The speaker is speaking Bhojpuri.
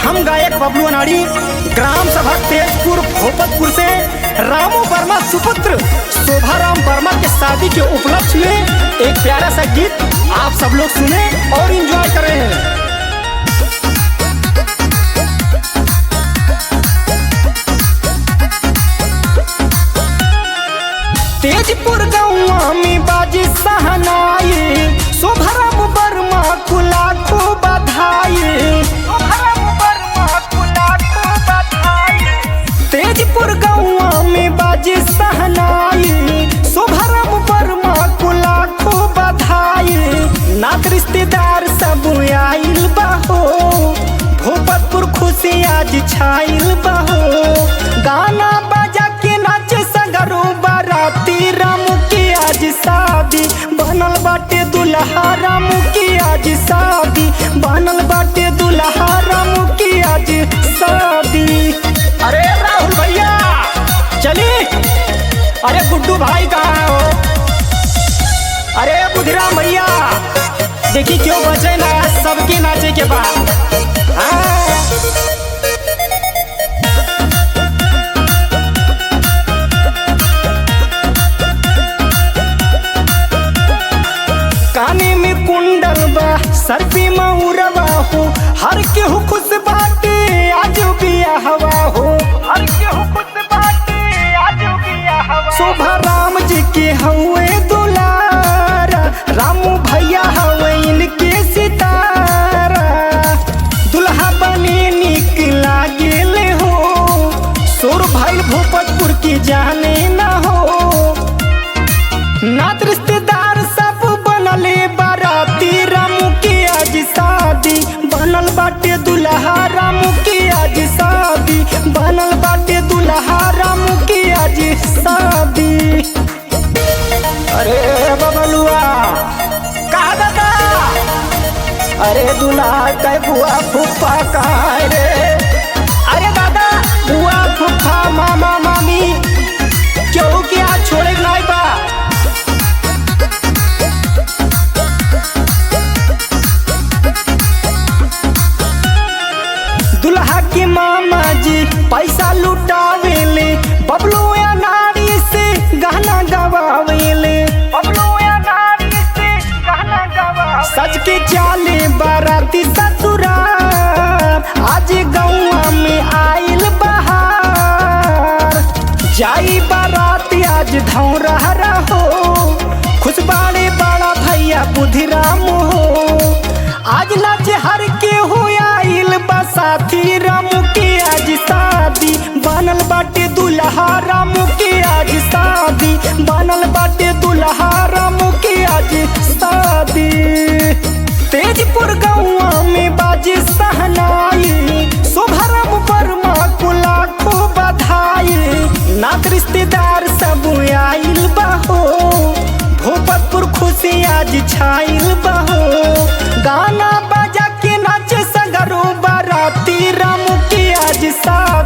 हम गायक बबलू अनाड़ी ग्राम सभा तेजपुर भोपतपुर से रामू वर्मा सुपुत्र शोभाराम वर्मा के शादी के उपलक्ष्य में एक प्यारा सा गीत आप सब लोग सुने और एंजॉय करें। तेजपुर गौवा में बाजी सहनाई शोभाराम वर्मा को लाखों बधाई। तेजपुर गौवा में बाजी सहनाई शोभाराम वर्मा को लाखों बधाई। नात रिश्तेदार सब आइल बहो भोपतपुर खुशी आज छाइल बहो। गाना बजा के नाचे सगरो बाराती रामू की आज शादी बनल बाटे दुल्हा रामू की आज शादी बनल बाटे दुल्हा रामू की आज शादी। अरे राहुल भैया चलिए। अरे गुड्डू भाई कहाँ हो? अरे बुधिराम भैया देखी क्यों बचे ना सबके नाचे के बाद। काने में कुंडल बा सर पे मऊरवा हो हर केहू खुश बाटे आज बिया हवा हो। हर केहू खुश बाटे आज बिया हवा। शोभाराम जी के हवे दुलारा रामू भैया हवे इनके सितारा। दुल्हा बने निक लागेले हो सोर भाई भोपतपुर की जाने ना हो। नात रिश्तेदार सब बनले बाराती रामू की आज शादी बनल बाटे दुल्हा रामू की आज शादी बनल बाटे दुल्हा रामू की आज शादी। अरे बबलुआ कहा दादा? अरे दुल्हा का बुआ फूफा कहाँ रे? अरे दादा बुआ फूफा मामा मामी क्यों क्या छोड़े नहीं बा? दुल्हा के मामा जी पैसा लुटावेले बबलू अनाड़ी से गहना गवावेले। बबलू अनाड़ी से गहना गवावेले। सज के चाले बाराती ससुराल आज गौवा में आइल बहार। जाई बाराती आज धौरा रहो खुश बाड़े बड़ा भैया बुधिराम हो। आज नाच हर के हो आइल बसाथी रामू की आज शादी बनल बाटे दुल्हा रामू की आज शादी बनल बाटे दुल्हा रामू की आज शादी। तेजपुर गौवा में बाजी सहनाई शोभाराम वर्मा को लाखों बधाई। नात रिश्तेदार सब आइल बहो भोपतपुर खुशी आज छाइल बहो। गाना बजा के नाचे सगरो बाराती रामू की आज शादी।